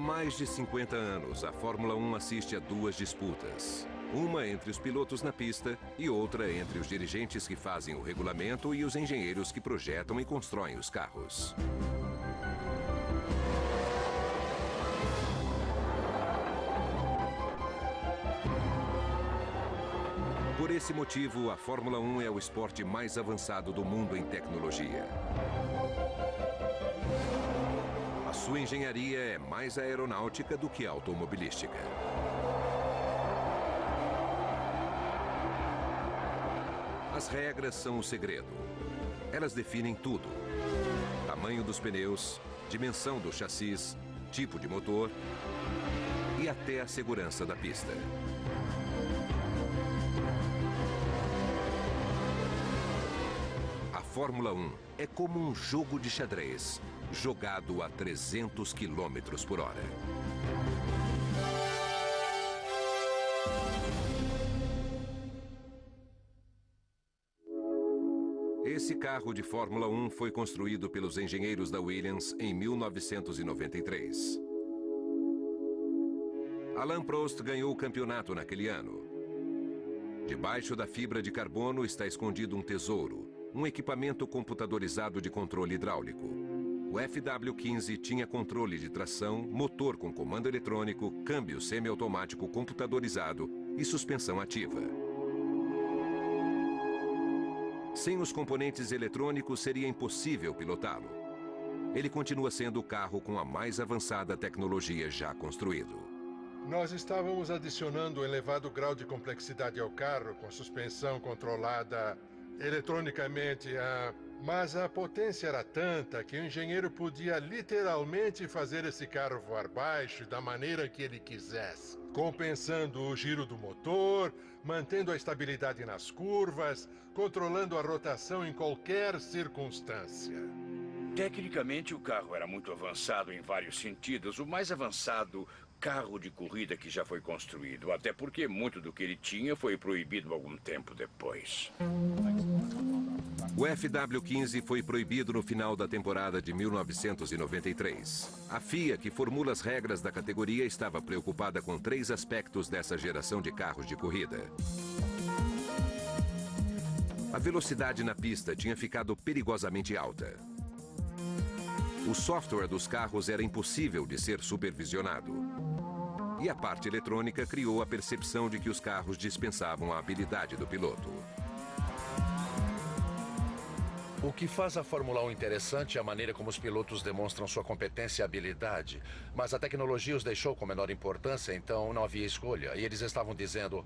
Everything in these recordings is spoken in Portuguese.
mais de 50 anos, a Fórmula 1 assiste a duas disputas. Uma entre os pilotos na pista e outra entre os dirigentes que fazem o regulamento e os engenheiros que projetam e constroem os carros. Por esse motivo, a Fórmula 1 é o esporte mais avançado do mundo em tecnologia. A sua engenharia é mais aeronáutica do que automobilística. As regras são o segredo. Elas definem tudo: tamanho dos pneus, dimensão do chassis, tipo de motor e até a segurança da pista. A Fórmula 1 é como um jogo de xadrez, jogado a 300 km por hora. Esse carro de Fórmula 1 foi construído pelos engenheiros da Williams em 1993. Alain Prost ganhou o campeonato naquele ano. Debaixo da fibra de carbono está escondido um tesouro, um equipamento computadorizado de controle hidráulico. O FW15 tinha controle de tração, motor com comando eletrônico, câmbio semiautomático computadorizado e suspensão ativa. Sem os componentes eletrônicos seria impossível pilotá-lo. Ele continua sendo o carro com a mais avançada tecnologia já construído. Nós estávamos adicionando um elevado grau de complexidade ao carro, com suspensão controlada eletronicamente, mas a potência era tanta que o engenheiro podia literalmente fazer esse carro voar baixo da maneira que ele quisesse, compensando o giro do motor, mantendo a estabilidade nas curvas, controlando a rotação em qualquer circunstância. Tecnicamente, o carro era muito avançado em vários sentidos, o mais avançado carro de corrida que já foi construído, até porque muito do que ele tinha foi proibido algum tempo depois. O FW15 foi proibido no final da temporada de 1993. A FIA, que formula as regras da categoria, estava preocupada com 3 aspectos dessa geração de carros de corrida. A velocidade na pista tinha ficado perigosamente alta. O software dos carros era impossível de ser supervisionado. E a parte eletrônica criou a percepção de que os carros dispensavam a habilidade do piloto. O que faz a Fórmula 1 interessante é a maneira como os pilotos demonstram sua competência e habilidade. Mas a tecnologia os deixou com menor importância, então não havia escolha. E eles estavam dizendo,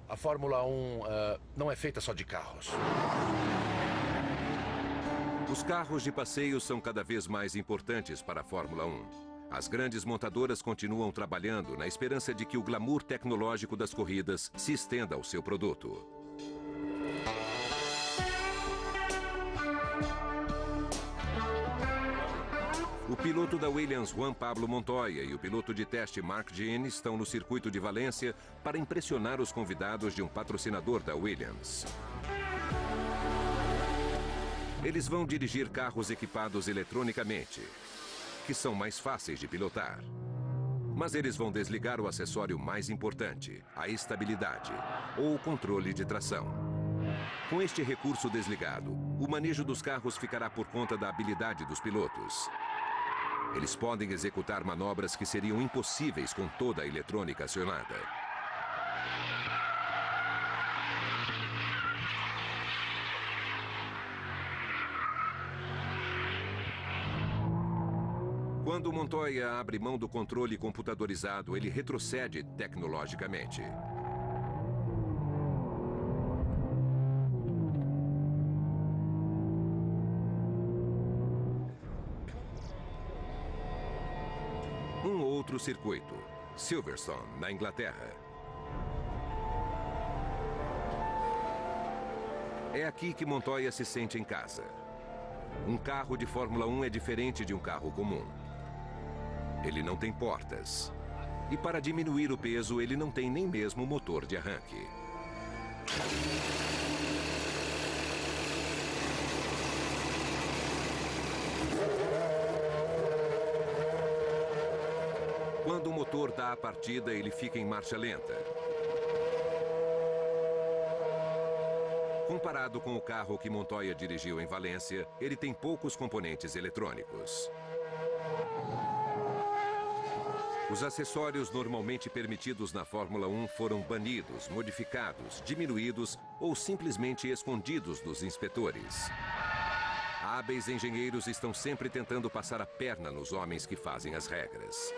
a Fórmula 1 não é feita só de carros. Os carros de passeio são cada vez mais importantes para a Fórmula 1. As grandes montadoras continuam trabalhando na esperança de que o glamour tecnológico das corridas se estenda ao seu produto. O piloto da Williams, Juan Pablo Montoya, e o piloto de teste Mark Jean estão no circuito de Valência para impressionar os convidados de um patrocinador da Williams. Eles vão dirigir carros equipados eletronicamente, que são mais fáceis de pilotar. Mas eles vão desligar o acessório mais importante, a estabilidade, ou o controle de tração. Com este recurso desligado, o manejo dos carros ficará por conta da habilidade dos pilotos. Eles podem executar manobras que seriam impossíveis com toda a eletrônica acionada. Quando Montoya abre mão do controle computadorizado, ele retrocede tecnologicamente. Um outro circuito, Silverstone, na Inglaterra. É aqui que Montoya se sente em casa. Um carro de Fórmula 1 é diferente de um carro comum. Ele não tem portas. E para diminuir o peso, ele não tem nem mesmo motor de arranque. dá a partida, ele fica em marcha lenta. Comparado com o carro que Montoya dirigiu em Valência, ele tem poucos componentes eletrônicos. Os acessórios normalmente permitidos na Fórmula 1 foram banidos, modificados, diminuídos ou simplesmente escondidos dos inspetores. Hábeis engenheiros estão sempre tentando passar a perna nos homens que fazem as regras.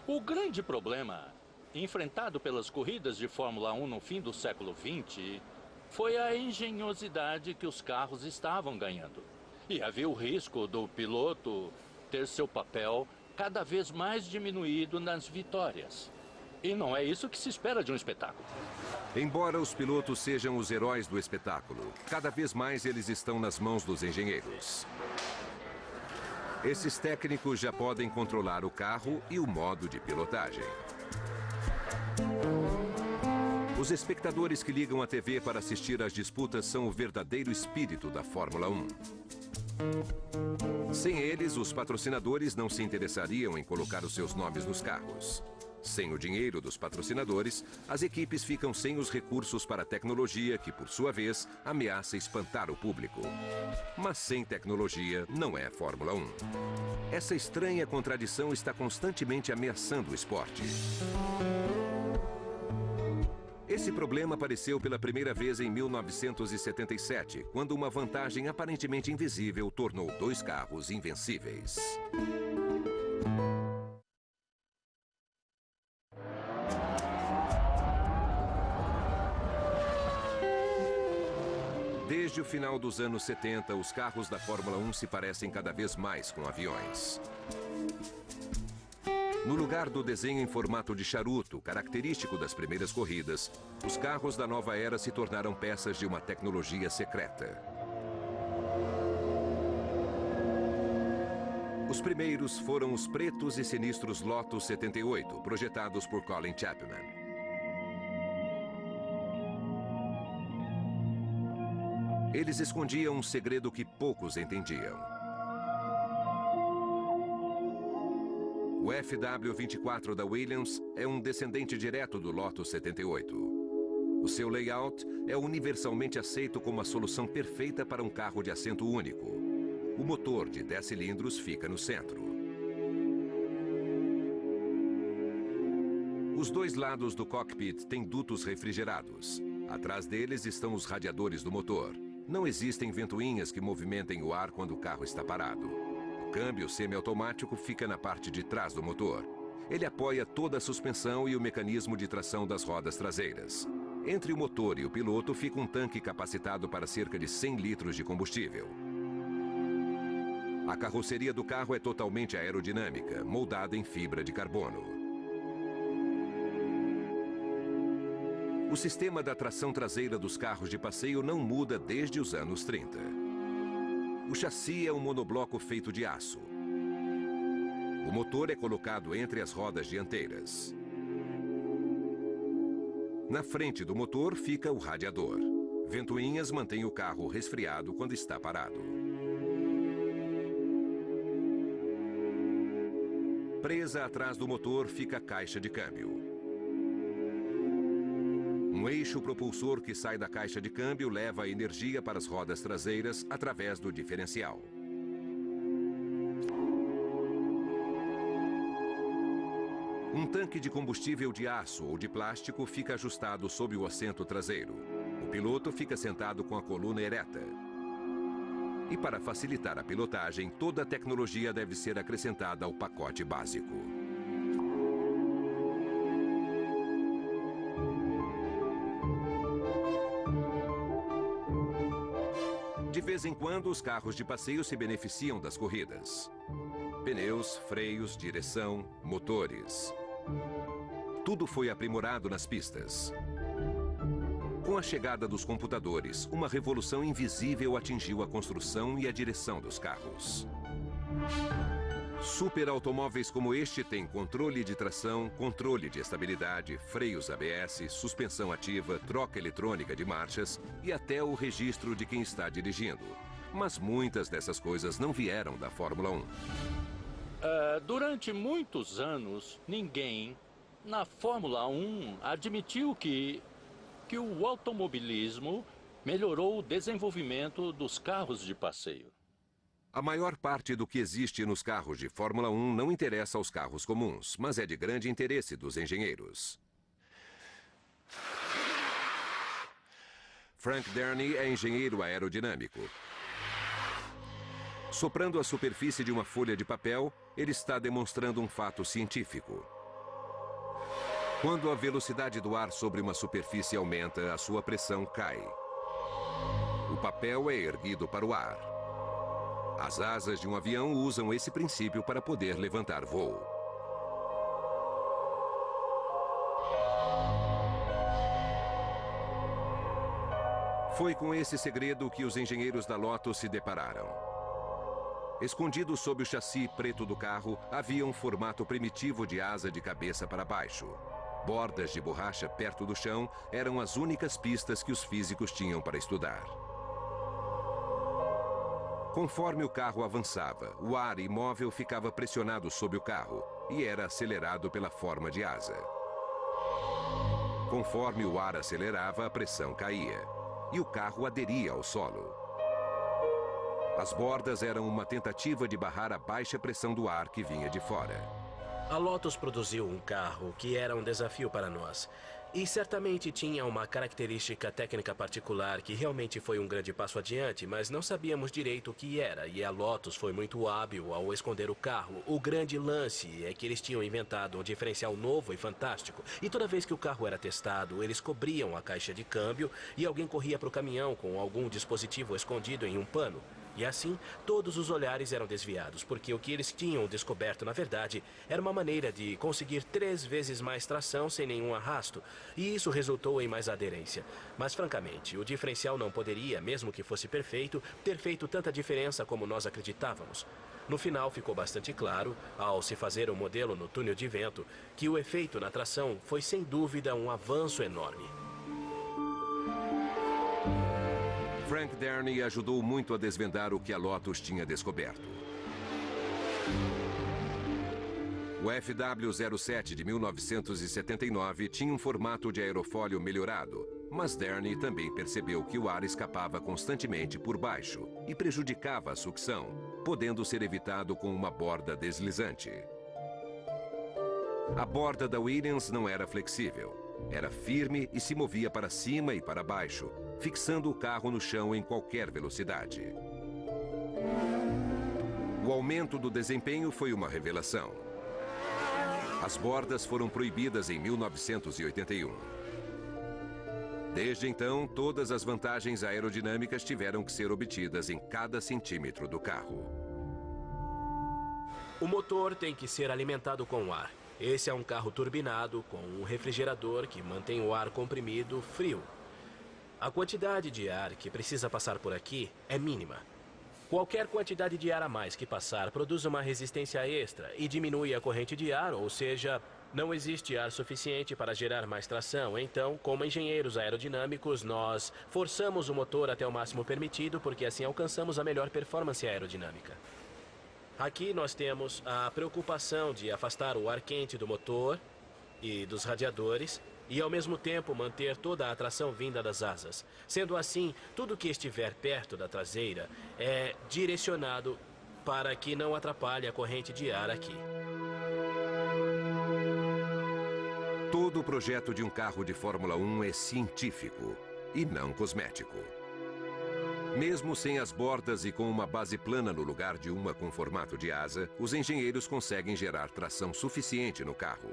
O grande problema enfrentado pelas corridas de Fórmula 1 no fim do século XX foi a engenhosidade que os carros estavam ganhando. E havia o risco do piloto ter seu papel cada vez mais diminuído nas vitórias. E não é isso que se espera de um espetáculo. Embora os pilotos sejam os heróis do espetáculo, cada vez mais eles estão nas mãos dos engenheiros. Esses técnicos já podem controlar o carro e o modo de pilotagem. Os espectadores que ligam a TV para assistir às disputas são o verdadeiro espírito da Fórmula 1. Sem eles, os patrocinadores não se interessariam em colocar os seus nomes nos carros. Sem o dinheiro dos patrocinadores, as equipes ficam sem os recursos para a tecnologia que, por sua vez, ameaça espantar o público. Mas sem tecnologia não é Fórmula 1. Essa estranha contradição está constantemente ameaçando o esporte. Esse problema apareceu pela primeira vez em 1977, quando uma vantagem aparentemente invisível tornou dois carros invencíveis. Desde o final dos anos 70, os carros da Fórmula 1 se parecem cada vez mais com aviões. No lugar do desenho em formato de charuto, característico das primeiras corridas, os carros da nova era se tornaram peças de uma tecnologia secreta. Os primeiros foram os pretos e sinistros Lotus 78, projetados por Colin Chapman. Eles escondiam um segredo que poucos entendiam. O FW24 da Williams é um descendente direto do Lotus 78. O seu layout é universalmente aceito como a solução perfeita para um carro de assento único. O motor de 10 cilindros fica no centro. Os dois lados do cockpit têm dutos refrigerados. Atrás deles estão os radiadores do motor. Não existem ventoinhas que movimentem o ar quando o carro está parado. O câmbio semiautomático fica na parte de trás do motor. Ele apoia toda a suspensão e o mecanismo de tração das rodas traseiras. Entre o motor e o piloto fica um tanque capacitado para cerca de 100 litros de combustível. A carroceria do carro é totalmente aerodinâmica, moldada em fibra de carbono. O sistema da tração traseira dos carros de passeio não muda desde os anos 30. O chassi é um monobloco feito de aço. O motor é colocado entre as rodas dianteiras. Na frente do motor fica o radiador. Ventoinhas mantêm o carro resfriado quando está parado. Presa atrás do motor fica a caixa de câmbio. Um eixo propulsor que sai da caixa de câmbio leva a energia para as rodas traseiras através do diferencial. Um tanque de combustível de aço ou de plástico fica ajustado sob o assento traseiro. O piloto fica sentado com a coluna ereta. E para facilitar a pilotagem, toda a tecnologia deve ser acrescentada ao pacote básico. De vez em quando, os carros de passeio se beneficiam das corridas. Pneus, freios, direção, motores. Tudo foi aprimorado nas pistas. Com a chegada dos computadores, uma revolução invisível atingiu a construção e a direção dos carros. Superautomóveis como este têm controle de tração, controle de estabilidade, freios ABS, suspensão ativa, troca eletrônica de marchas e até o registro de quem está dirigindo. Mas muitas dessas coisas não vieram da Fórmula 1. Durante muitos anos, ninguém na Fórmula 1 admitiu que o automobilismo melhorou o desenvolvimento dos carros de passeio. A maior parte do que existe nos carros de Fórmula 1 não interessa aos carros comuns, mas é de grande interesse dos engenheiros. Frank Derny é engenheiro aerodinâmico. Soprando a superfície de uma folha de papel, ele está demonstrando um fato científico. Quando a velocidade do ar sobre uma superfície aumenta, a sua pressão cai. O papel é erguido para o ar. As asas de um avião usam esse princípio para poder levantar voo. Foi com esse segredo que os engenheiros da Lotus se depararam. Escondido sob o chassi preto do carro, havia um formato primitivo de asa de cabeça para baixo. Bordas de borracha perto do chão eram as únicas pistas que os físicos tinham para estudar. Conforme o carro avançava, o ar imóvel ficava pressionado sobre o carro e era acelerado pela forma de asa. Conforme o ar acelerava, a pressão caía e o carro aderia ao solo. As bordas eram uma tentativa de barrar a baixa pressão do ar que vinha de fora. A Lotus produziu um carro que era um desafio para nós. E certamente tinha uma característica técnica particular que realmente foi um grande passo adiante, mas não sabíamos direito o que era, e a Lotus foi muito hábil ao esconder o carro. O grande lance é que eles tinham inventado um diferencial novo e fantástico, e toda vez que o carro era testado, eles cobriam a caixa de câmbio e alguém corria para o caminhão com algum dispositivo escondido em um pano. E assim, todos os olhares eram desviados, porque o que eles tinham descoberto, na verdade, era uma maneira de conseguir 3 vezes mais tração sem nenhum arrasto, e isso resultou em mais aderência. Mas, francamente, o diferencial não poderia, mesmo que fosse perfeito, ter feito tanta diferença como nós acreditávamos. No final, ficou bastante claro, ao se fazer um modelo no túnel de vento, que o efeito na tração foi, sem dúvida, um avanço enorme. Frank Derny ajudou muito a desvendar o que a Lotus tinha descoberto. O FW07 de 1979 tinha um formato de aerofólio melhorado, mas Derny também percebeu que o ar escapava constantemente por baixo e prejudicava a sucção, podendo ser evitado com uma borda deslizante. A borda da Williams não era flexível. Era firme e se movia para cima e para baixo, fixando o carro no chão em qualquer velocidade. O aumento do desempenho foi uma revelação. As bordas foram proibidas em 1981. Desde então, todas as vantagens aerodinâmicas tiveram que ser obtidas em cada centímetro do carro. O motor tem que ser alimentado com ar. Esse é um carro turbinado com um refrigerador que mantém o ar comprimido frio. A quantidade de ar que precisa passar por aqui é mínima. Qualquer quantidade de ar a mais que passar produz uma resistência extra e diminui a corrente de ar, ou seja, não existe ar suficiente para gerar mais tração. Então, como engenheiros aerodinâmicos, nós forçamos o motor até o máximo permitido porque assim alcançamos a melhor performance aerodinâmica. Aqui nós temos a preocupação de afastar o ar quente do motor e dos radiadores e, ao mesmo tempo, manter toda a tração vinda das asas. Sendo assim, tudo que estiver perto da traseira é direcionado para que não atrapalhe a corrente de ar aqui. Todo o projeto de um carro de Fórmula 1 é científico e não cosmético. Mesmo sem as bordas e com uma base plana no lugar de uma com formato de asa, os engenheiros conseguem gerar tração suficiente no carro.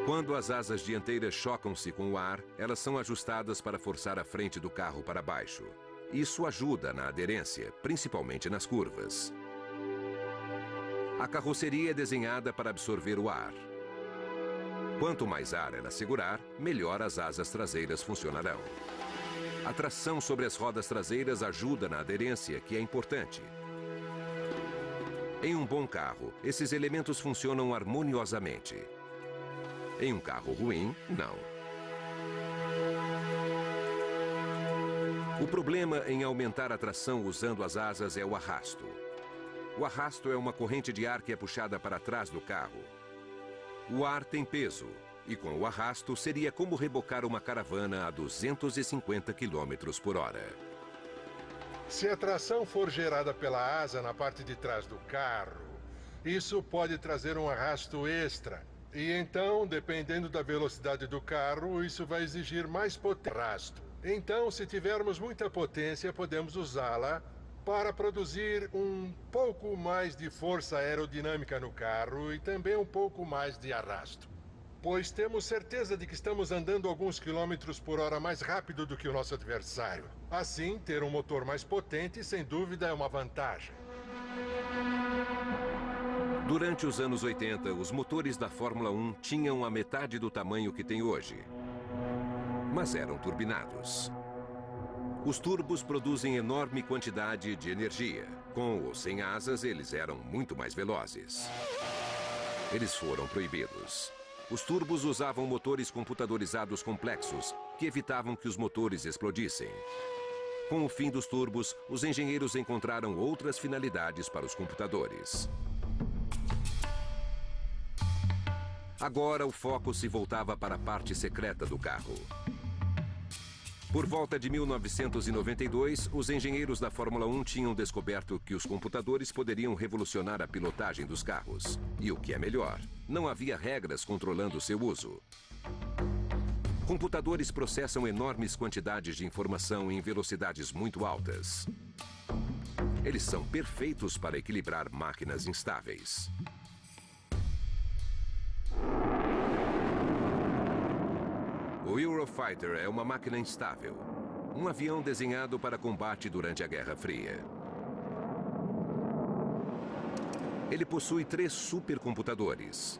Quando as asas dianteiras chocam-se com o ar, elas são ajustadas para forçar a frente do carro para baixo. Isso ajuda na aderência, principalmente nas curvas. A carroceria é desenhada para absorver o ar. Quanto mais ar ela segurar, melhor as asas traseiras funcionarão. A tração sobre as rodas traseiras ajuda na aderência, que é importante. Em um bom carro, esses elementos funcionam harmoniosamente. Em um carro ruim, não. O problema em aumentar a tração usando as asas é o arrasto. O arrasto é uma corrente de ar que é puxada para trás do carro. O ar tem peso, e com o arrasto seria como rebocar uma caravana a 250 km por hora. Se a tração for gerada pela asa na parte de trás do carro, isso pode trazer um arrasto extra. E então, dependendo da velocidade do carro, isso vai exigir mais potência. Então, se tivermos muita potência, podemos usá-la para produzir um pouco mais de força aerodinâmica no carro e também um pouco mais de arrasto. Pois temos certeza de que estamos andando alguns quilômetros por hora mais rápido do que o nosso adversário. Assim, ter um motor mais potente, sem dúvida, é uma vantagem. Durante os anos 80, os motores da Fórmula 1 tinham a metade do tamanho que tem hoje. Mas eram turbinados. Os turbos produzem enorme quantidade de energia. Com ou sem asas, eles eram muito mais velozes. Eles foram proibidos. Os turbos usavam motores computadorizados complexos, que evitavam que os motores explodissem. Com o fim dos turbos, os engenheiros encontraram outras finalidades para os computadores. Agora, o foco se voltava para a parte secreta do carro. Por volta de 1992, os engenheiros da Fórmula 1 tinham descoberto que os computadores poderiam revolucionar a pilotagem dos carros. E o que é melhor, não havia regras controlando seu uso. Computadores processam enormes quantidades de informação em velocidades muito altas. Eles são perfeitos para equilibrar máquinas instáveis. O Eurofighter é uma máquina instável, um avião desenhado para combate durante a Guerra Fria. Ele possui 3 supercomputadores.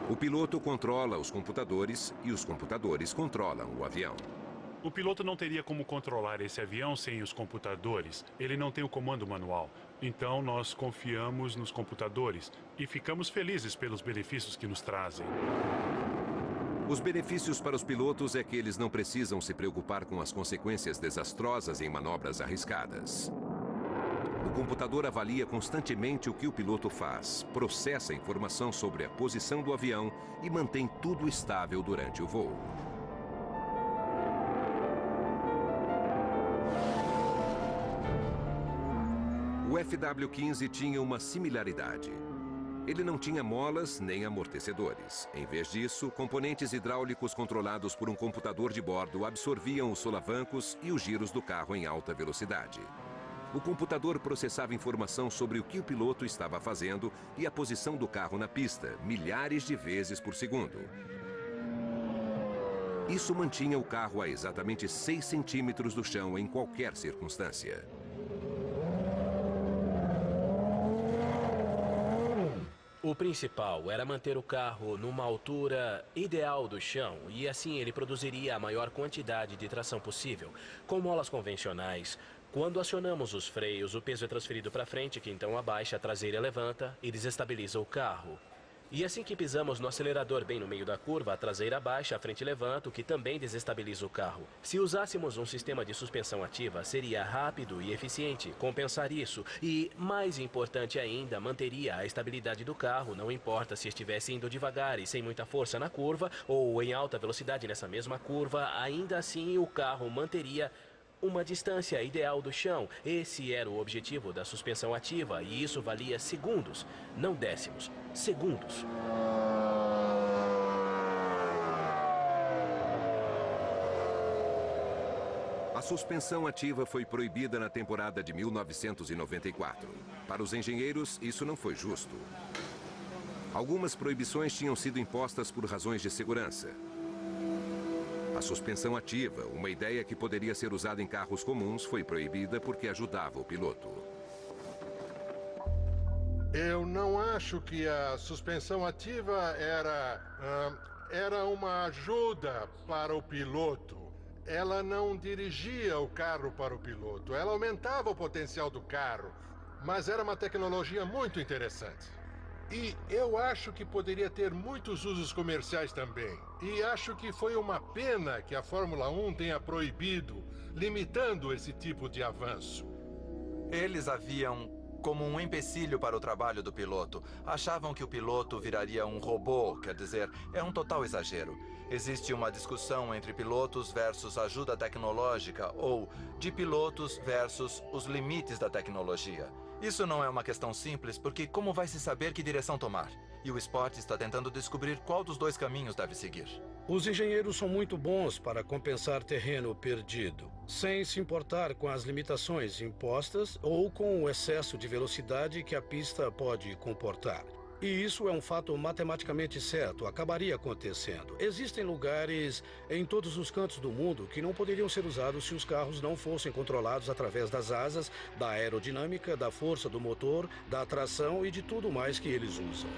O piloto controla os computadores e os computadores controlam o avião. O piloto não teria como controlar esse avião sem os computadores. Ele não tem o comando manual. Então, nós confiamos nos computadores e ficamos felizes pelos benefícios que nos trazem. Os benefícios para os pilotos é que eles não precisam se preocupar com as consequências desastrosas em manobras arriscadas. O computador avalia constantemente o que o piloto faz, processa informação sobre a posição do avião e mantém tudo estável durante o voo. O FW-15 tinha uma similaridade. Ele não tinha molas nem amortecedores. Em vez disso, componentes hidráulicos controlados por um computador de bordo absorviam os solavancos e os giros do carro em alta velocidade. O computador processava informação sobre o que o piloto estava fazendo e a posição do carro na pista, milhares de vezes por segundo. Isso mantinha o carro a exatamente 6 centímetros do chão em qualquer circunstância. O principal era manter o carro numa altura ideal do chão e assim ele produziria a maior quantidade de tração possível. Com molas convencionais, quando acionamos os freios, o peso é transferido para frente, que então abaixa, a traseira levanta e desestabiliza o carro. E assim que pisamos no acelerador bem no meio da curva, a traseira baixa, a frente levanta, o que também desestabiliza o carro. Se usássemos um sistema de suspensão ativa, seria rápido e eficiente compensar isso. E, mais importante ainda, manteria a estabilidade do carro, não importa se estivesse indo devagar e sem muita força na curva, ou em alta velocidade nessa mesma curva, ainda assim o carro manteria uma distância ideal do chão. Esse era o objetivo da suspensão ativa e isso valia segundos, não décimos, segundos. A suspensão ativa foi proibida na temporada de 1994. Para os engenheiros, isso não foi justo. Algumas proibições tinham sido impostas por razões de segurança. A suspensão ativa, uma ideia que poderia ser usada em carros comuns, foi proibida porque ajudava o piloto. Eu não acho que a suspensão ativa era uma ajuda para o piloto. Ela não dirigia o carro para o piloto. Ela aumentava o potencial do carro, mas era uma tecnologia muito interessante. E eu acho que poderia ter muitos usos comerciais também. E acho que foi uma pena que a Fórmula 1 tenha proibido, limitando esse tipo de avanço. Eles haviam como um empecilho para o trabalho do piloto. Achavam que o piloto viraria um robô, quer dizer, é um total exagero. Existe uma discussão entre pilotos versus ajuda tecnológica ou de pilotos versus os limites da tecnologia. Isso não é uma questão simples, porque como vai se saber que direção tomar? E o esporte está tentando descobrir qual dos dois caminhos deve seguir. Os engenheiros são muito bons para compensar terreno perdido, sem se importar com as limitações impostas ou com o excesso de velocidade que a pista pode comportar. E isso é um fato matematicamente certo, acabaria acontecendo. Existem lugares em todos os cantos do mundo que não poderiam ser usados se os carros não fossem controlados através das asas, da aerodinâmica, da força do motor, da tração e de tudo mais que eles usam.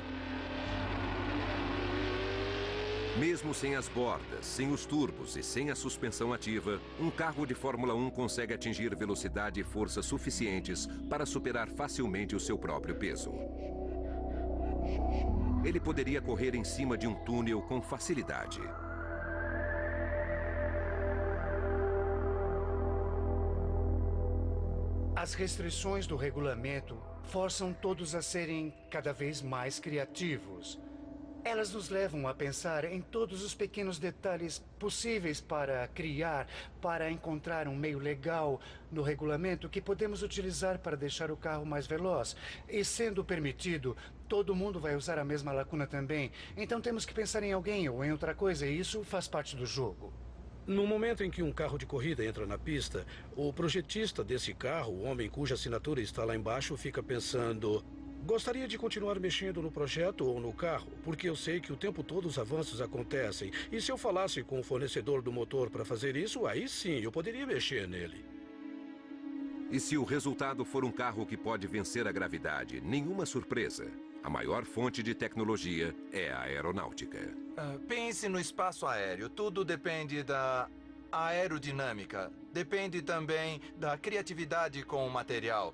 Mesmo sem as bordas, sem os turbos e sem a suspensão ativa, um carro de Fórmula 1 consegue atingir velocidade e força suficientes para superar facilmente o seu próprio peso. Ele poderia correr em cima de um túnel com facilidade. As restrições do regulamento forçam todos a serem cada vez mais criativos. Elas nos levam a pensar em todos os pequenos detalhes possíveis para criar, para encontrar um meio legal no regulamento que podemos utilizar para deixar o carro mais veloz. E sendo permitido, todo mundo vai usar a mesma lacuna também. Então temos que pensar em alguém ou em outra coisa, e isso faz parte do jogo. No momento em que um carro de corrida entra na pista, o projetista desse carro, o homem cuja assinatura está lá embaixo, fica pensando: gostaria de continuar mexendo no projeto ou no carro, porque eu sei que o tempo todo os avanços acontecem. E se eu falasse com o fornecedor do motor para fazer isso, aí sim, eu poderia mexer nele. E se o resultado for um carro que pode vencer a gravidade, nenhuma surpresa. A maior fonte de tecnologia é a aeronáutica. Pense no espaço aéreo. Tudo depende da aerodinâmica. Depende também da criatividade com o material.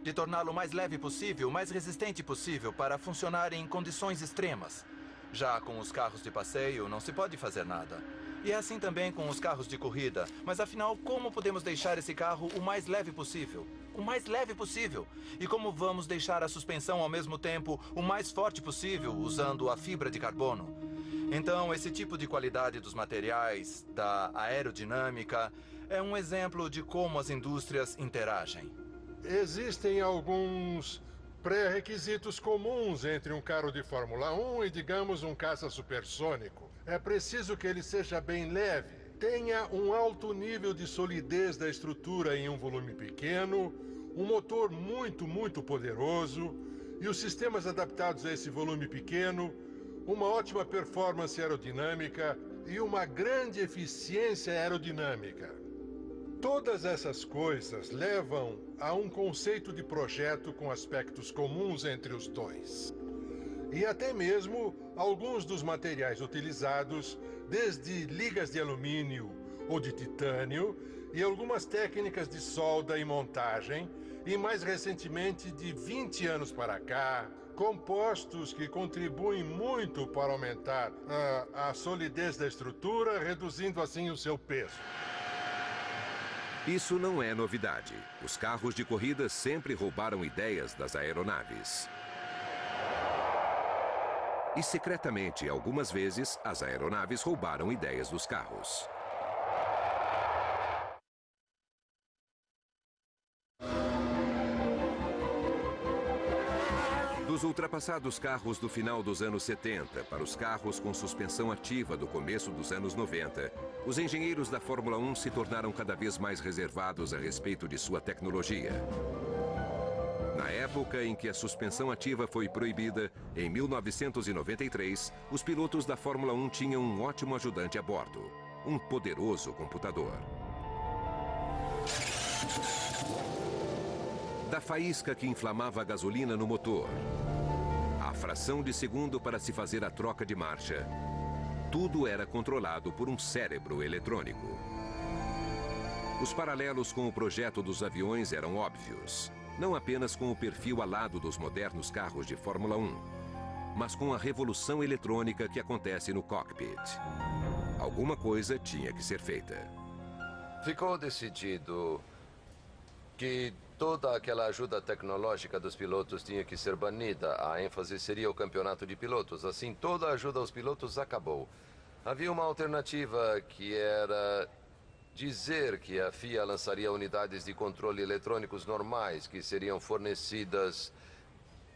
De torná-lo mais leve possível, mais resistente possível para funcionar em condições extremas. Já com os carros de passeio, não se pode fazer nada. E é assim também com os carros de corrida. Mas afinal, como podemos deixar esse carro o mais leve possível? O mais leve possível. E como vamos deixar a suspensão ao mesmo tempo o mais forte possível, usando a fibra de carbono? Então, esse tipo de qualidade dos materiais, da aerodinâmica, é um exemplo de como as indústrias interagem. Existem alguns pré-requisitos comuns entre um carro de Fórmula 1 e, digamos, um caça supersônico. É preciso que ele seja bem leve, tenha um alto nível de solidez da estrutura em um volume pequeno, um motor muito poderoso e os sistemas adaptados a esse volume pequeno, uma ótima performance aerodinâmica e uma grande eficiência aerodinâmica. Todas essas coisas levam a um conceito de projeto com aspectos comuns entre os dois. E até mesmo alguns dos materiais utilizados, desde ligas de alumínio ou de titânio, e algumas técnicas de solda e montagem, e mais recentemente, de 20 anos para cá, compostos que contribuem muito para aumentar a solidez da estrutura, reduzindo assim o seu peso. Isso não é novidade. Os carros de corrida sempre roubaram ideias das aeronaves. E secretamente, algumas vezes, as aeronaves roubaram ideias dos carros. Dos ultrapassados carros do final dos anos 70 para os carros com suspensão ativa do começo dos anos 90, os engenheiros da Fórmula 1 se tornaram cada vez mais reservados a respeito de sua tecnologia. Na época em que a suspensão ativa foi proibida, em 1993, os pilotos da Fórmula 1 tinham um ótimo ajudante a bordo, um poderoso computador. Da faísca que inflamava a gasolina no motor, à fração de segundo para se fazer a troca de marcha, tudo era controlado por um cérebro eletrônico. Os paralelos com o projeto dos aviões eram óbvios, não apenas com o perfil alado dos modernos carros de Fórmula 1, mas com a revolução eletrônica que acontece no cockpit. Alguma coisa tinha que ser feita. Ficou decidido que toda aquela ajuda tecnológica dos pilotos tinha que ser banida. A ênfase seria o campeonato de pilotos. Assim, toda a ajuda aos pilotos acabou. Havia uma alternativa que era dizer que a FIA lançaria unidades de controle eletrônicos normais que seriam fornecidas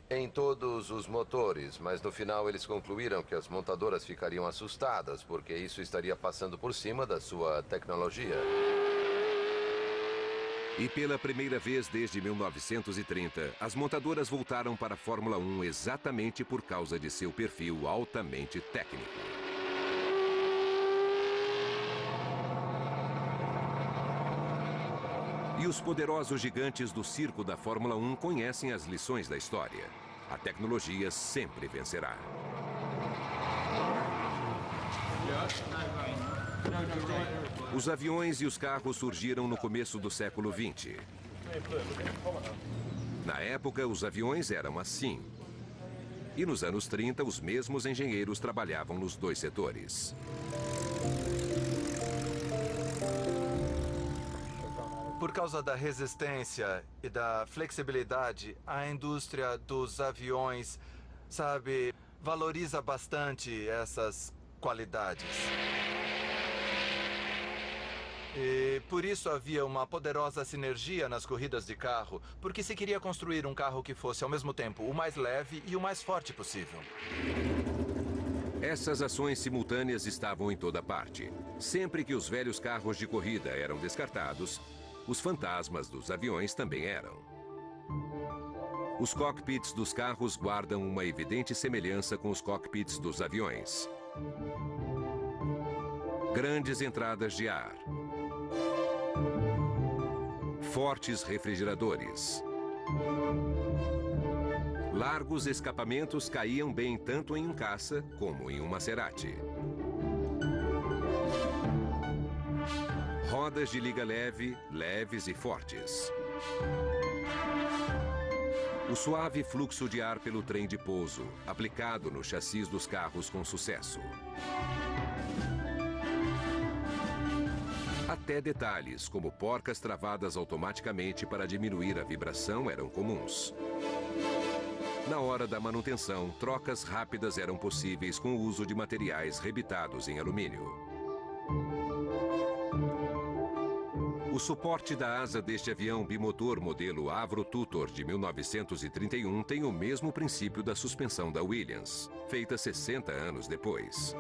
em todos os motores, mas no final eles concluíram que as montadoras ficariam assustadas porque isso estaria passando por cima da sua tecnologia. E pela primeira vez desde 1930, as montadoras voltaram para a Fórmula 1 exatamente por causa de seu perfil altamente técnico. E os poderosos gigantes do circo da Fórmula 1 conhecem as lições da história. A tecnologia sempre vencerá. Os aviões e os carros surgiram no começo do século XX. Na época, os aviões eram assim. E nos anos 30, os mesmos engenheiros trabalhavam nos dois setores. Por causa da resistência e da flexibilidade, a indústria dos aviões, valoriza bastante essas qualidades. E por isso havia uma poderosa sinergia nas corridas de carro, porque se queria construir um carro que fosse ao mesmo tempo o mais leve e o mais forte possível. Essas ações simultâneas estavam em toda parte. Sempre que os velhos carros de corrida eram descartados, os fantasmas dos aviões também eram. Os cockpits dos carros guardam uma evidente semelhança com os cockpits dos aviões. Grandes entradas de ar. Fortes refrigeradores. Largos escapamentos caíam bem tanto em um caça como em um Maserati. Rodas de liga leve, leves e fortes. O suave fluxo de ar pelo trem de pouso, aplicado no chassis dos carros com sucesso. Até detalhes, como porcas travadas automaticamente para diminuir a vibração, eram comuns. Na hora da manutenção, trocas rápidas eram possíveis com o uso de materiais rebitados em alumínio. O suporte da asa deste avião bimotor modelo Avro Tutor de 1931 tem o mesmo princípio da suspensão da Williams, feita 60 anos depois.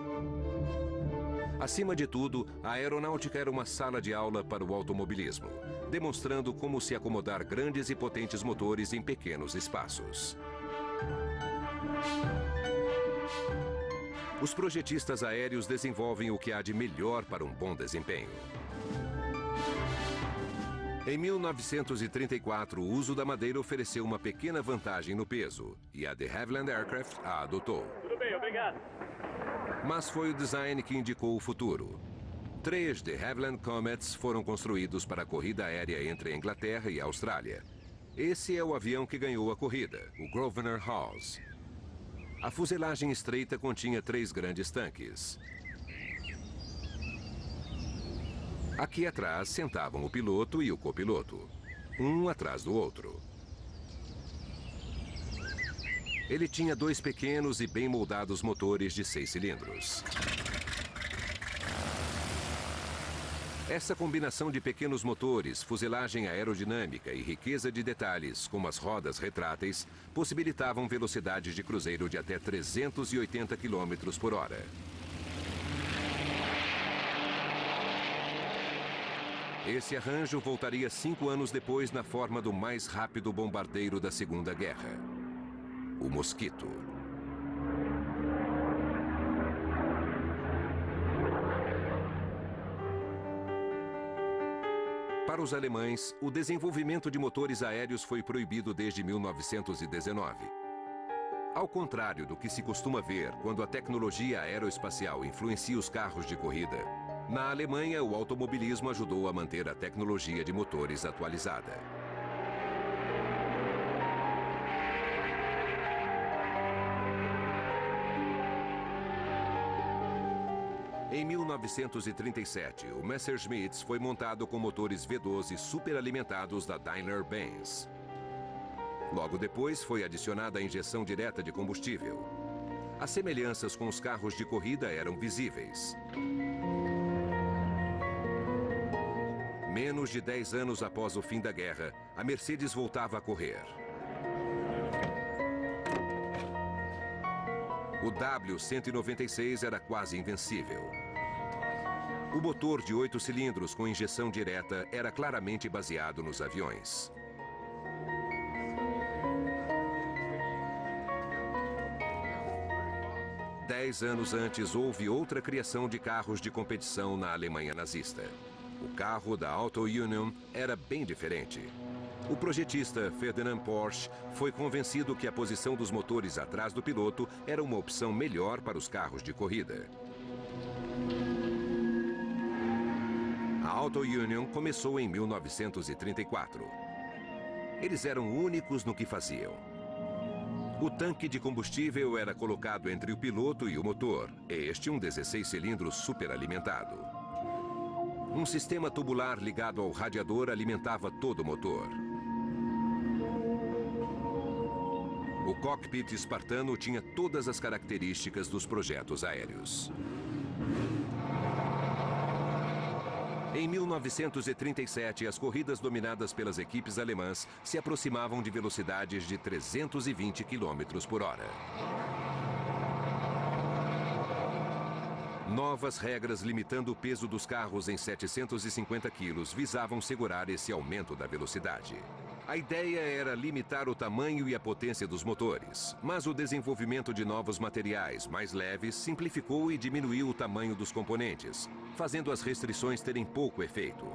Acima de tudo, a aeronáutica era uma sala de aula para o automobilismo, demonstrando como se acomodar grandes e potentes motores em pequenos espaços. Os projetistas aéreos desenvolvem o que há de melhor para um bom desempenho. Em 1934, o uso da madeira ofereceu uma pequena vantagem no peso, e a de Havilland Aircraft a adotou. Tudo bem, obrigado. Mas foi o design que indicou o futuro. 3 de Havilland Comets foram construídos para a corrida aérea entre a Inglaterra e a Austrália. Esse é o avião que ganhou a corrida, o Grosvenor Hawes. A fuselagem estreita continha 3 grandes tanques. Aqui atrás sentavam o piloto e o copiloto, um atrás do outro. Ele tinha 2 pequenos e bem moldados motores de 6 cilindros. Essa combinação de pequenos motores, fuselagem aerodinâmica e riqueza de detalhes, como as rodas retráteis, possibilitavam velocidades de cruzeiro de até 380 km por hora. Esse arranjo voltaria 5 anos depois na forma do mais rápido bombardeiro da Segunda Guerra, o Mosquito. Para os alemães, o desenvolvimento de motores aéreos foi proibido desde 1919. Ao contrário do que se costuma ver quando a tecnologia aeroespacial influencia os carros de corrida, na Alemanha, o automobilismo ajudou a manter a tecnologia de motores atualizada. Em 1937, o Messerschmitt foi montado com motores V12 superalimentados da Daimler-Benz. Logo depois, foi adicionada a injeção direta de combustível. As semelhanças com os carros de corrida eram visíveis. Menos de 10 anos após o fim da guerra, a Mercedes voltava a correr. O W196 era quase invencível. O motor de 8 cilindros com injeção direta era claramente baseado nos aviões. Dez anos antes, houve outra criação de carros de competição na Alemanha nazista. O carro da Auto Union era bem diferente. O projetista Ferdinand Porsche foi convencido que a posição dos motores atrás do piloto era uma opção melhor para os carros de corrida. A Auto Union começou em 1934. Eles eram únicos no que faziam. O tanque de combustível era colocado entre o piloto e o motor, este um 16 cilindros superalimentado. Um sistema tubular ligado ao radiador alimentava todo o motor. O cockpit espartano tinha todas as características dos projetos aéreos. Em 1937, as corridas dominadas pelas equipes alemãs se aproximavam de velocidades de 320 km por hora. Novas regras limitando o peso dos carros em 750 quilos visavam segurar esse aumento da velocidade. A ideia era limitar o tamanho e a potência dos motores, mas o desenvolvimento de novos materiais mais leves simplificou e diminuiu o tamanho dos componentes, fazendo as restrições terem pouco efeito.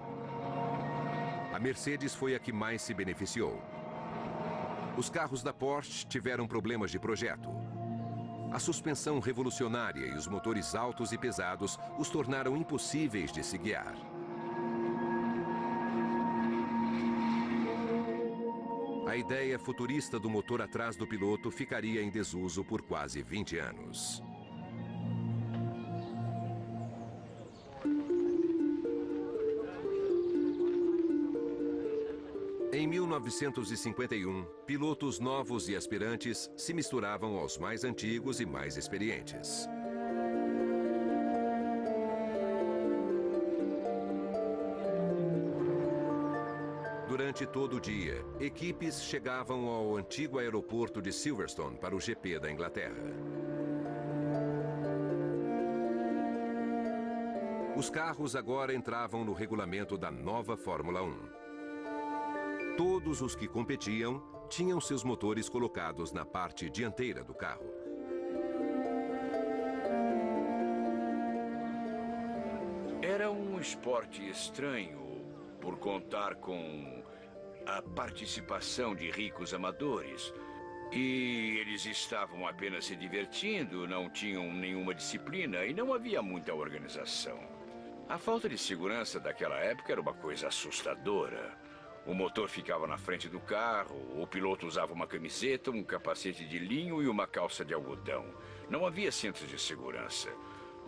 A Mercedes foi a que mais se beneficiou. Os carros da Porsche tiveram problemas de projeto. A suspensão revolucionária e os motores altos e pesados os tornaram impossíveis de se guiar. A ideia futurista do motor atrás do piloto ficaria em desuso por quase 20 anos. Em 1951, pilotos novos e aspirantes se misturavam aos mais antigos e mais experientes. Durante todo o dia, equipes chegavam ao antigo aeroporto de Silverstone para o GP da Inglaterra. Os carros agora entravam no regulamento da nova Fórmula 1. Todos os que competiam tinham seus motores colocados na parte dianteira do carro. Era um esporte estranho por contar com a participação de ricos amadores. E eles estavam apenas se divertindo, não tinham nenhuma disciplina e não havia muita organização. A falta de segurança daquela época era uma coisa assustadora. O motor ficava na frente do carro, o piloto usava uma camiseta, um capacete de linho e uma calça de algodão. Não havia cintos de segurança.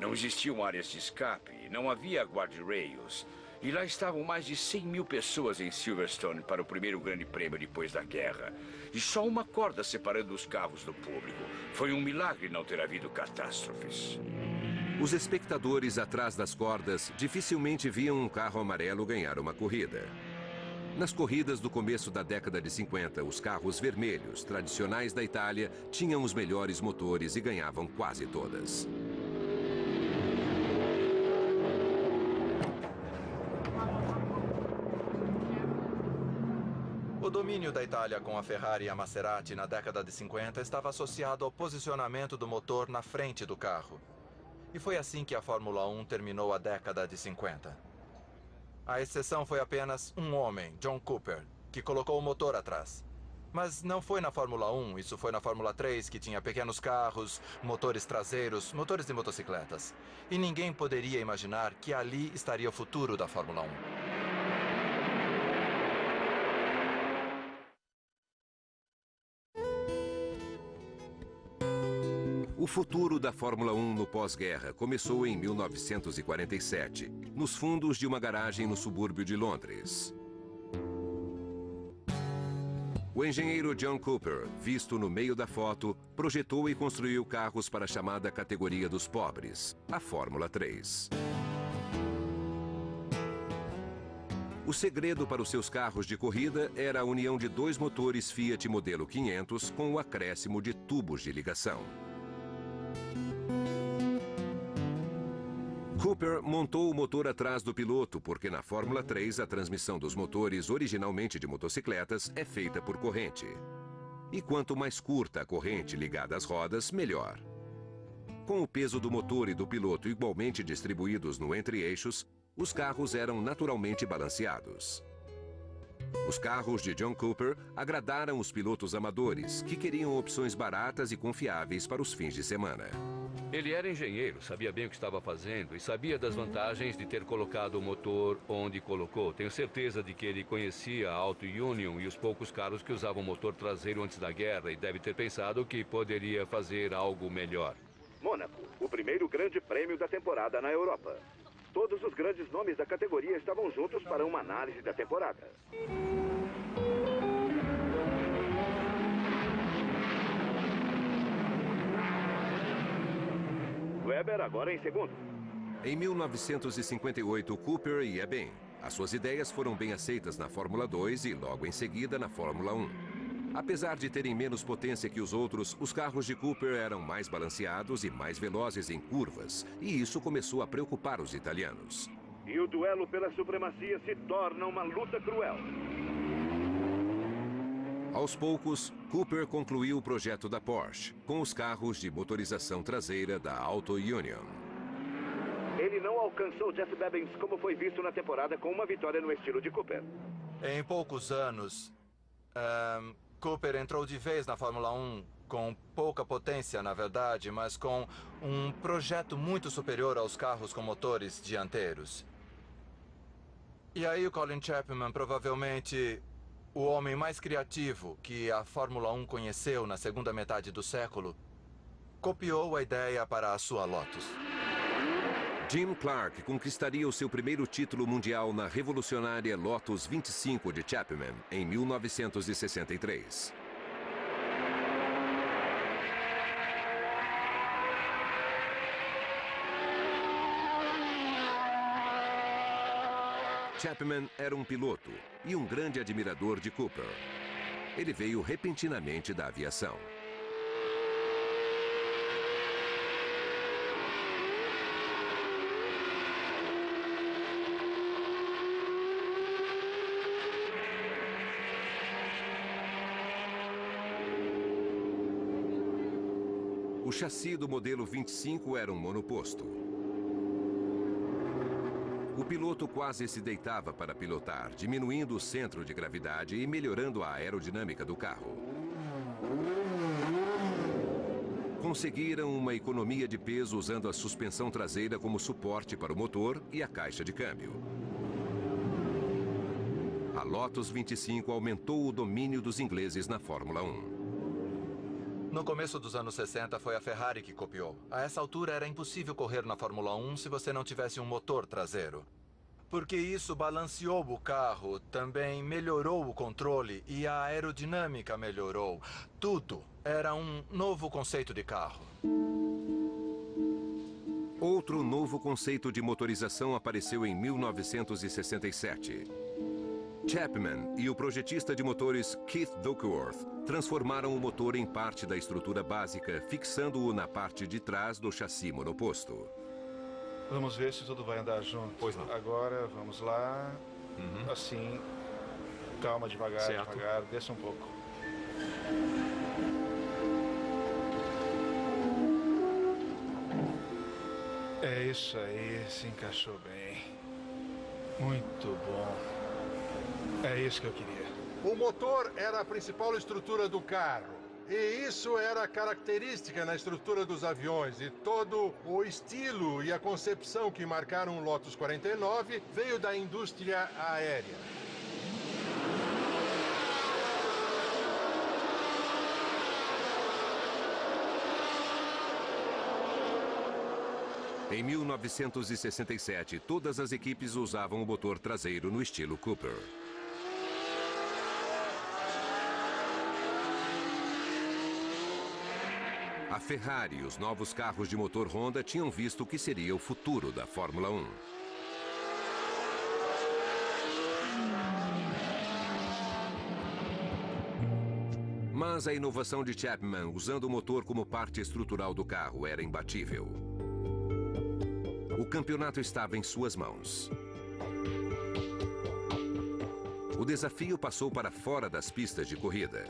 Não existiam áreas de escape, não havia guardrails. E lá estavam mais de 100 mil pessoas em Silverstone para o primeiro grande prêmio depois da guerra. E só uma corda separando os carros do público. Foi um milagre não ter havido catástrofes. Os espectadores atrás das cordas dificilmente viam um carro amarelo ganhar uma corrida. Nas corridas do começo da década de 50, os carros vermelhos, tradicionais da Itália, tinham os melhores motores e ganhavam quase todas. O domínio da Itália com a Ferrari e a Maserati na década de 50 estava associado ao posicionamento do motor na frente do carro. E foi assim que a Fórmula 1 terminou a década de 50. A exceção foi apenas um homem, John Cooper, que colocou o motor atrás. Mas não foi na Fórmula 1, isso foi na Fórmula 3, que tinha pequenos carros, motores traseiros, motores de motocicletas. E ninguém poderia imaginar que ali estaria o futuro da Fórmula 1. O futuro da Fórmula 1 no pós-guerra começou em 1947, nos fundos de uma garagem no subúrbio de Londres. O engenheiro John Cooper, visto no meio da foto, projetou e construiu carros para a chamada categoria dos pobres, a Fórmula 3. O segredo para os seus carros de corrida era a união de dois motores Fiat modelo 500 com o acréscimo de tubos de ligação. Cooper montou o motor atrás do piloto porque na Fórmula 3 a transmissão dos motores originalmente de motocicletas é feita por corrente. E quanto mais curta a corrente ligada às rodas, melhor. Com o peso do motor e do piloto igualmente distribuídos no entre-eixos, os carros eram naturalmente balanceados. Os carros de John Cooper agradaram os pilotos amadores, que queriam opções baratas e confiáveis para os fins de semana. Ele era engenheiro, sabia bem o que estava fazendo e sabia das vantagens de ter colocado o motor onde colocou. Tenho certeza de que ele conhecia a Auto Union e os poucos carros que usavam motor traseiro antes da guerra e deve ter pensado que poderia fazer algo melhor. Mônaco, o primeiro grande prêmio da temporada na Europa. Todos os grandes nomes da categoria estavam juntos para uma análise da temporada. Webber agora em segundo. Em 1958, Cooper ia bem. As suas ideias foram bem aceitas na Fórmula 2 e logo em seguida na Fórmula 1. Apesar de terem menos potência que os outros, os carros de Cooper eram mais balanceados e mais velozes em curvas, e isso começou a preocupar os italianos. E o duelo pela supremacia se torna uma luta cruel. Aos poucos, Cooper concluiu o projeto da Porsche, com os carros de motorização traseira da Auto Union. Ele não alcançou Jeff Bevins como foi visto na temporada com uma vitória no estilo de Cooper. Em poucos anos, Cooper entrou de vez na Fórmula 1 com pouca potência, na verdade, mas com um projeto muito superior aos carros com motores dianteiros. E aí o Colin Chapman, provavelmente o homem mais criativo que a Fórmula 1 conheceu na segunda metade do século, copiou a ideia para a sua Lotus. Jim Clark conquistaria o seu primeiro título mundial na revolucionária Lotus 25 de Chapman, em 1963. Chapman era um piloto e um grande admirador de Cooper. Ele veio repentinamente da aviação. O chassi do modelo 25 era um monoposto. O piloto quase se deitava para pilotar, diminuindo o centro de gravidade e melhorando a aerodinâmica do carro. Conseguiram uma economia de peso usando a suspensão traseira como suporte para o motor e a caixa de câmbio. A Lotus 25 aumentou o domínio dos ingleses na Fórmula 1. No começo dos anos 60, foi a Ferrari que copiou. A essa altura, era impossível correr na Fórmula 1 se você não tivesse um motor traseiro. Porque isso balanceou o carro, também melhorou o controle e a aerodinâmica melhorou. Tudo era um novo conceito de carro. Outro novo conceito de motorização apareceu em 1967. Chapman e o projetista de motores Keith Duckworth transformaram o motor em parte da estrutura básica, fixando-o na parte de trás do chassi monoposto. Vamos ver se tudo vai andar junto. Pois não. Agora, vamos lá. Assim. Calma, devagar, devagar. Desça um pouco. É isso aí, se encaixou bem. Muito bom. É isso que eu queria. O motor era a principal estrutura do carro. E isso era característica na estrutura dos aviões. E todo o estilo e a concepção que marcaram o Lotus 49 veio da indústria aérea. Em 1967, todas as equipes usavam o motor traseiro no estilo Cooper. A Ferrari e os novos carros de motor Honda tinham visto o que seria o futuro da Fórmula 1. Mas a inovação de Chapman, usando o motor como parte estrutural do carro, era imbatível. O campeonato estava em suas mãos. O desafio passou para fora das pistas de corrida.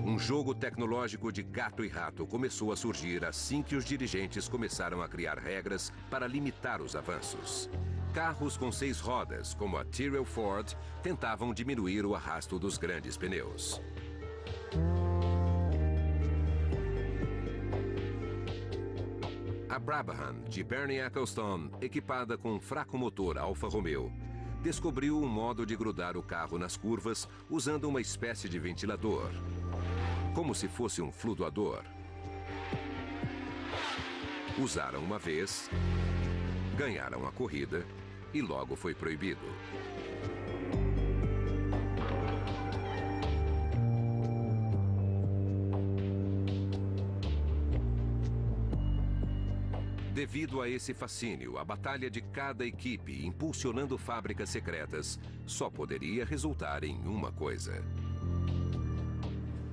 Um jogo tecnológico de gato e rato começou a surgir assim que os dirigentes começaram a criar regras para limitar os avanços. Carros com 6 rodas, como a Tyrrell Ford, tentavam diminuir o arrasto dos grandes pneus. A Brabham, de Bernie Ecclestone, equipada com um fraco motor Alfa Romeo, descobriu um modo de grudar o carro nas curvas usando uma espécie de ventilador, como se fosse um flutuador. Usaram uma vez, ganharam a corrida e logo foi proibido. Devido a esse fascínio, a batalha de cada equipe impulsionando fábricas secretas só poderia resultar em uma coisa.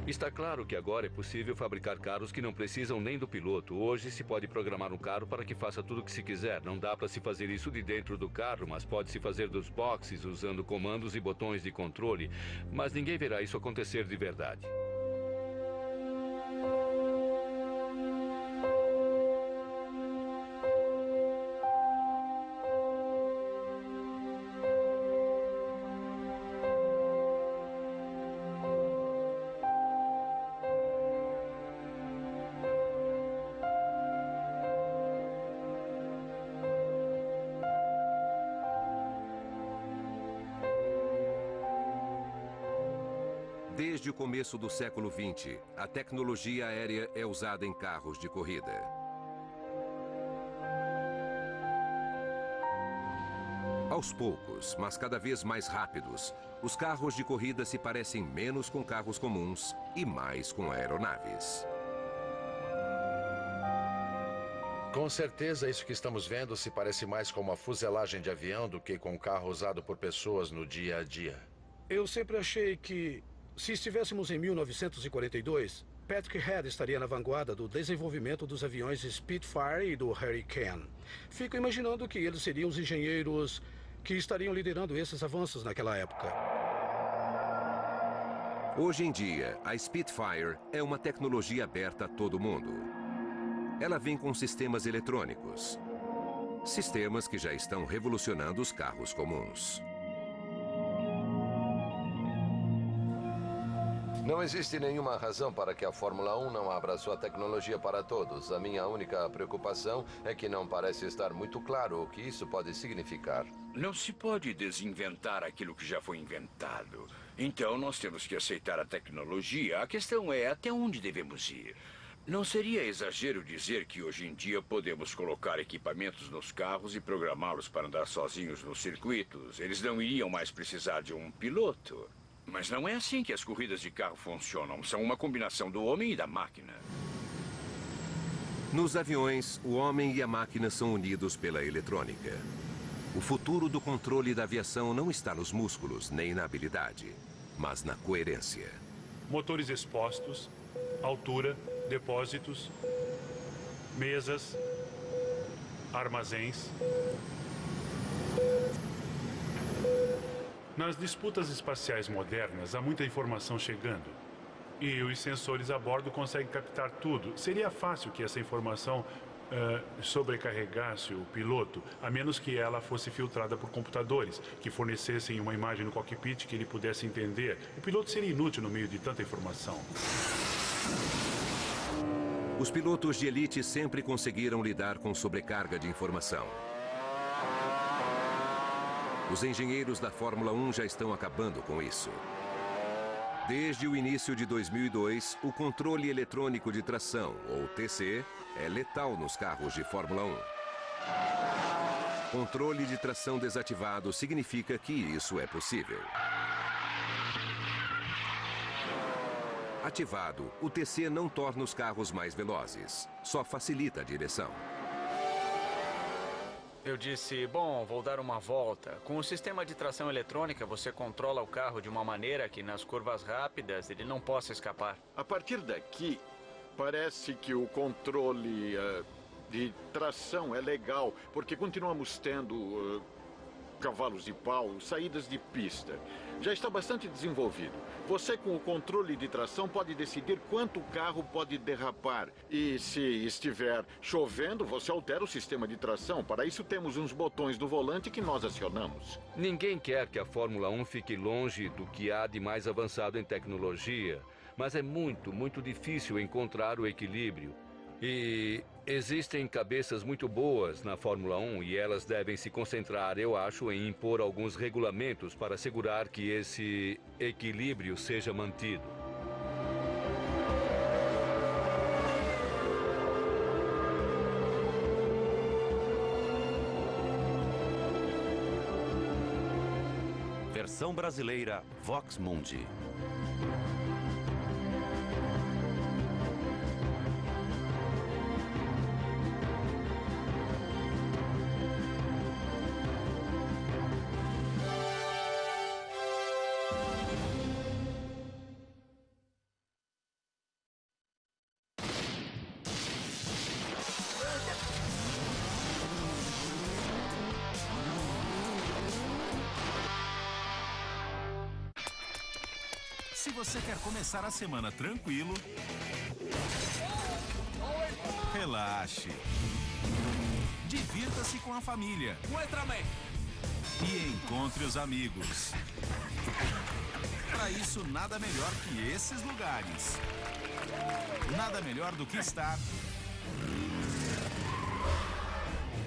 Está claro que agora é possível fabricar carros que não precisam nem do piloto. Hoje se pode programar um carro para que faça tudo o que se quiser. Não dá para se fazer isso de dentro do carro, mas pode-se fazer dos boxes usando comandos e botões de controle. Mas ninguém verá isso acontecer de verdade. Desde o começo do século XX, a tecnologia aérea é usada em carros de corrida. Aos poucos, mas cada vez mais rápidos, os carros de corrida se parecem menos com carros comuns e mais com aeronaves. Com certeza, isso que estamos vendo se parece mais com uma fuselagem de avião do que com um carro usado por pessoas no dia a dia. Eu sempre achei que, se estivéssemos em 1942, Patrick Head estaria na vanguarda do desenvolvimento dos aviões Spitfire e do Hurricane. Fico imaginando que eles seriam os engenheiros que estariam liderando esses avanços naquela época. Hoje em dia, a Spitfire é uma tecnologia aberta a todo mundo. Ela vem com sistemas eletrônicos. Sistemas que já estão revolucionando os carros comuns. Não existe nenhuma razão para que a Fórmula 1 não abra sua tecnologia para todos. A minha única preocupação é que não parece estar muito claro o que isso pode significar. Não se pode desinventar aquilo que já foi inventado. Então nós temos que aceitar a tecnologia. A questão é até onde devemos ir. Não seria exagero dizer que hoje em dia podemos colocar equipamentos nos carros e programá-los para andar sozinhos nos circuitos. Eles não iriam mais precisar de um piloto. Mas não é assim que as corridas de carro funcionam. São uma combinação do homem e da máquina. Nos aviões, o homem e a máquina são unidos pela eletrônica. O futuro do controle da aviação não está nos músculos nem na habilidade, mas na coerência. Motores expostos, altura, depósitos, mesas, armazéns. Nas disputas espaciais modernas, há muita informação chegando. E os sensores a bordo conseguem captar tudo. Seria fácil que essa informação sobrecarregasse o piloto, a menos que ela fosse filtrada por computadores, que fornecessem uma imagem no cockpit que ele pudesse entender. O piloto seria inútil no meio de tanta informação. Os pilotos de elite sempre conseguiram lidar com sobrecarga de informação. Os engenheiros da Fórmula 1 já estão acabando com isso. Desde o início de 2002, o controle eletrônico de tração, ou TC, é letal nos carros de Fórmula 1. Controle de tração desativado significa que isso é possível. Ativado, o TC não torna os carros mais velozes, só facilita a direção. Eu disse, bom, vou dar uma volta. Com o sistema de tração eletrônica, você controla o carro de uma maneira que nas curvas rápidas ele não possa escapar. A partir daqui, parece que o controle de tração é legal, porque continuamos tendo cavalos de pau, saídas de pista. Já está bastante desenvolvido. Você, com o controle de tração, pode decidir quanto o carro pode derrapar. E se estiver chovendo, você altera o sistema de tração. Para isso, temos uns botões do volante que nós acionamos. Ninguém quer que a Fórmula 1 fique longe do que há de mais avançado em tecnologia, mas é muito difícil encontrar o equilíbrio. E existem cabeças muito boas na Fórmula 1 e elas devem se concentrar, eu acho, em impor alguns regulamentos para assegurar que esse equilíbrio seja mantido. Versão brasileira Vox Mundi. Se você quer começar a semana tranquilo, relaxe. Divirta-se com a família. E encontre os amigos. Para isso, nada melhor que esses lugares. Nada melhor do que estar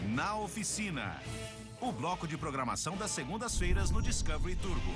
na Oficina, o bloco de programação das segundas-feiras no Discovery Turbo.